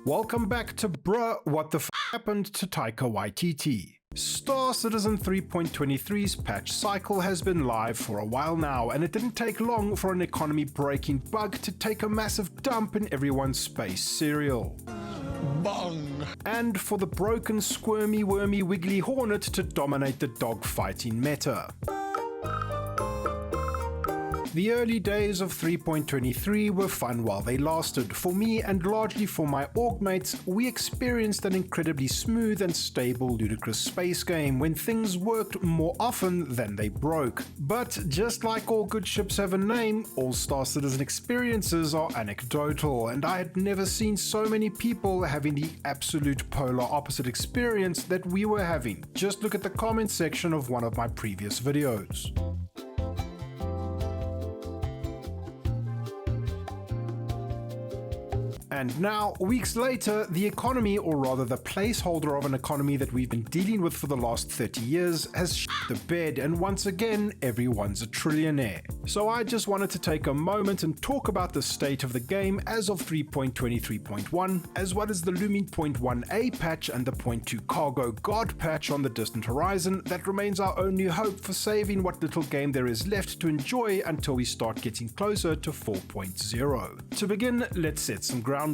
Welcome back to Bruh What the F Happened to Taika Waititi. Star Citizen 3.23's patch cycle has been live for a while now, and it didn't take long for an economy-breaking bug to take a massive dump in everyone's space cereal. Bong! And for the broken, squirmy, wormy, wiggly hornet to dominate the dogfighting meta. The early days of 3.23 were fun while they lasted. For me, and largely for my org mates, we experienced an incredibly smooth and stable ludicrous space game when things worked more often than they broke. But just like all good ships have a name, all Star Citizen experiences are anecdotal, and I had never seen so many people having the absolute polar opposite experience that we were having. Just look at the comment section of one of my previous videos. And now, weeks later, the economy, or rather the placeholder of an economy that we've been dealing with for the last 30 years, has shit the bed, and once again, everyone's a trillionaire. So I just wanted to take a moment and talk about the state of the game as of 3.23.1, as well as the looming 0.1a patch and the 0.2 cargo god patch on the distant horizon that remains our only hope for saving what little game there is left to enjoy until we start getting closer to 4.0. To begin, let's set some groundwork.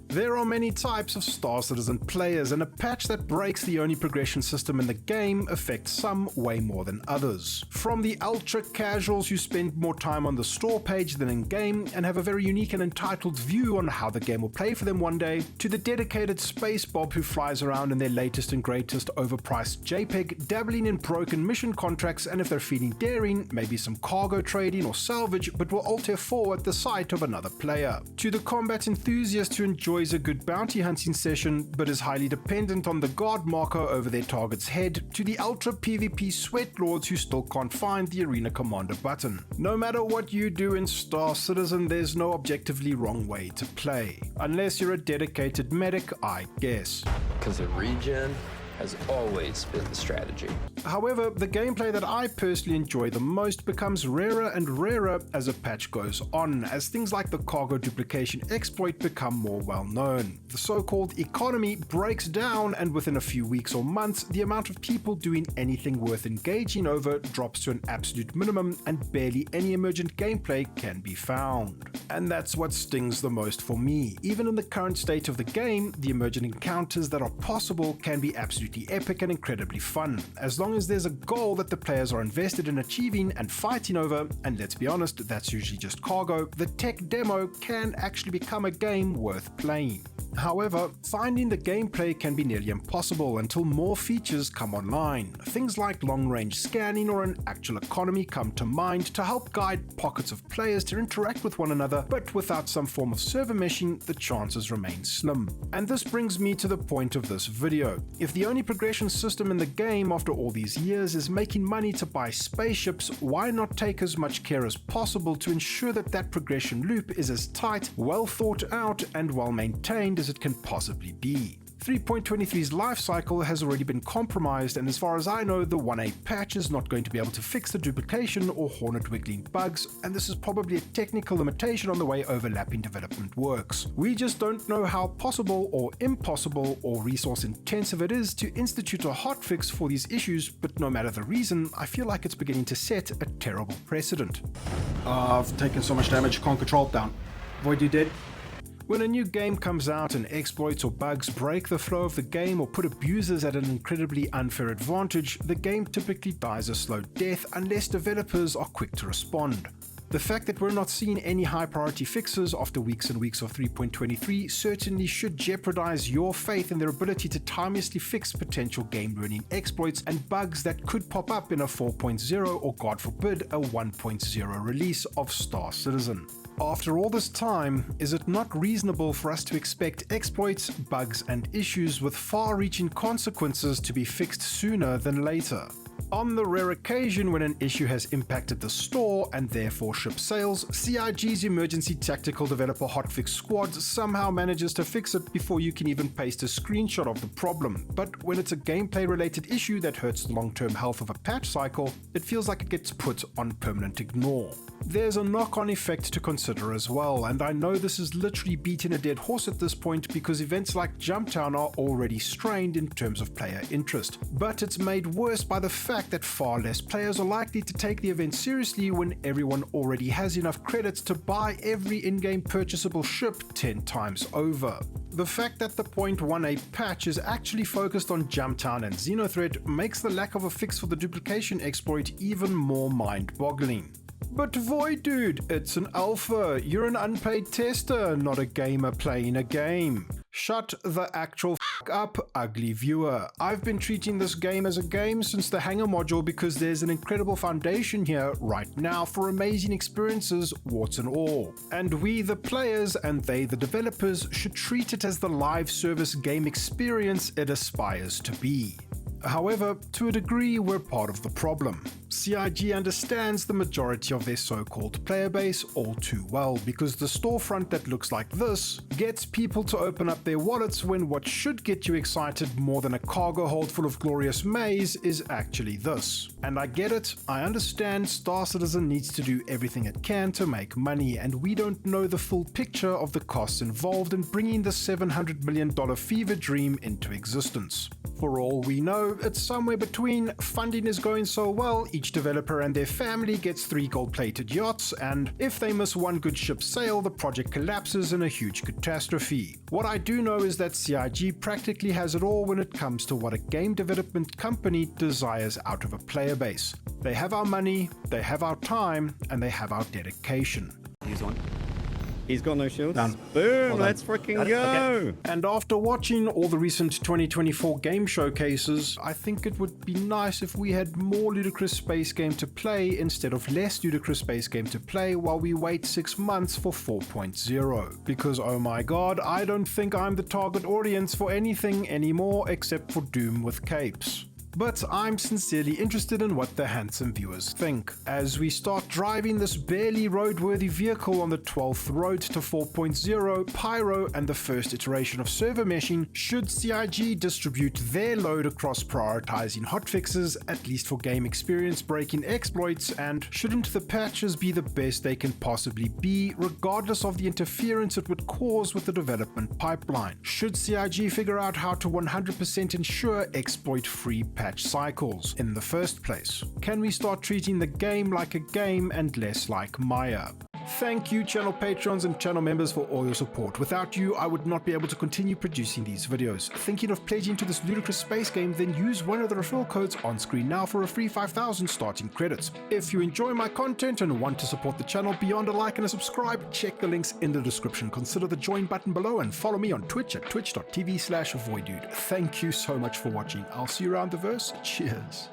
There are many types of Star Citizen players, and a patch that breaks the only progression system in the game affects some way more than others. From the ultra casuals who spend more time on the store page than in game and have a very unique and entitled view on how the game will play for them one day, to the dedicated space bob who flies around in their latest and greatest overpriced JPEG, dabbling in broken mission contracts, and if they're feeling daring, maybe some cargo trading or salvage, but will alter 4 at the sight of another player. To the combat enthusiast who enjoys a good bounty hunting session but is highly dependent on the guard marker over their target's head, to the ultra PvP sweatlords who still can't find the arena commander button. No matter what you do in Star Citizen, there's no objectively wrong way to play. Unless you're a dedicated medic, I guess. Because the regen has always been the strategy. However, the gameplay that I personally enjoy the most becomes rarer and rarer as a patch goes on, as things like the cargo duplication exploit become more well known. The so-called economy breaks down, and within a few weeks or months, the amount of people doing anything worth engaging over drops to an absolute minimum, and barely any emergent gameplay can be found. And that's what stings the most for me. Even in the current state of the game, the emergent encounters that are possible can be absolutely epic and incredibly fun, as long as there's a goal that the players are invested in achieving and fighting over, and let's be honest, that's usually just cargo. The tech demo can actually become a game worth playing. However, finding the gameplay can be nearly impossible until more features come online. Things like long-range scanning or an actual economy come to mind to help guide pockets of players to interact with one another, but without some form of server meshing, the chances remain slim. And this brings me to the point of this video. If the only progression system in the game after all these years is making money to buy spaceships, why not take as much care as possible to ensure that that progression loop is as tight, well thought out, and well maintained as it can possibly be? 3.23's life cycle has already been compromised, and as far as I know, the 1A patch is not going to be able to fix the duplication or hornet wiggling bugs, and this is probably a technical limitation on the way overlapping development works. We just don't know how possible or impossible or resource intensive it is to institute a hotfix for these issues, but no matter the reason, I feel like it's beginning to set a terrible precedent. I've taken so much damage, can't control it down. Void, you dead? When a new game comes out and exploits or bugs break the flow of the game or put abusers at an incredibly unfair advantage, the game typically dies a slow death unless developers are quick to respond. The fact that we're not seeing any high priority fixes after weeks and weeks of 3.23 certainly should jeopardize your faith in their ability to timelessly fix potential game-ruining exploits and bugs that could pop up in a 4.0 or, God forbid, a 1.0 release of Star Citizen. After all this time, is it not reasonable for us to expect exploits, bugs, and issues with far-reaching consequences to be fixed sooner than later? On the rare occasion when an issue has impacted the store and therefore ship sales, CIG's emergency tactical developer hotfix squad somehow manages to fix it before you can even paste a screenshot of the problem. But when it's a gameplay related issue that hurts the long-term health of a patch cycle, it feels like it gets put on permanent ignore. There's a knock-on effect to consider as well, and I know this is literally beating a dead horse at this point because events like Jumptown are already strained in terms of player interest, but it's made worse by the fact that far less players are likely to take the event seriously when everyone already has enough credits to buy every in-game purchasable ship 10 times over. The fact that the 0.18 patch is actually focused on Jumptown and Xenothreat makes the lack of a fix for the duplication exploit even more mind-boggling. But Void Dude, it's an alpha. You're an unpaid tester, not a gamer playing a game. Shut the actual f*** up, ugly viewer. I've been treating this game as a game since the hangar module because there's an incredible foundation here right now for amazing experiences, warts and all. And we the players and they the developers should treat it as the live service game experience it aspires to be. However, to a degree, we're part of the problem. CIG understands the majority of their so-called player base all too well, because the storefront that looks like this gets people to open up their wallets when what should get you excited more than a cargo hold full of glorious maize is actually this. And I get it, I understand Star Citizen needs to do everything it can to make money, and we don't know the full picture of the costs involved in bringing the $700 million fever dream into existence. For all we know, it's somewhere between funding is going so well, each developer and their family gets 3 gold-plated yachts, and if they miss one good ship sale, the project collapses in a huge catastrophe. What I do know is that CIG practically has it all when it comes to what a game development company desires out of a player base. They have our money, they have our time, and they have our dedication. Use one. He's got no shields. Done. Boom, let's freaking go. Okay. And after watching all the recent 2024 game showcases, I think it would be nice if we had more ludicrous space game to play instead of less ludicrous space game to play while we wait 6 months for 4.0. Because oh my god, I don't think I'm the target audience for anything anymore except for Doom with capes. But I'm sincerely interested in what the handsome viewers think. As we start driving this barely roadworthy vehicle on the 12th road to 4.0, Pyro, and the first iteration of server meshing, should CIG distribute their load across prioritizing hotfixes, at least for game experience breaking exploits, and shouldn't the patches be the best they can possibly be, regardless of the interference it would cause with the development pipeline? Should CIG figure out how to 100% ensure exploit-free patch cycles in the first place? Can we start treating the game like a game and less like Maya? Thank you channel patrons and channel members for all your support. Without you, I would not be able to continue producing these videos. Thinking of pledging to this ludicrous space game? Then use one of the referral codes on screen now for a free 5,000 starting credits. If you enjoy my content and want to support the channel beyond a like and a subscribe, check the links in the description. Consider the join button below and follow me on Twitch at twitch.tv/voiddude. Thank you so much for watching. I'll see you around the verse. Cheers.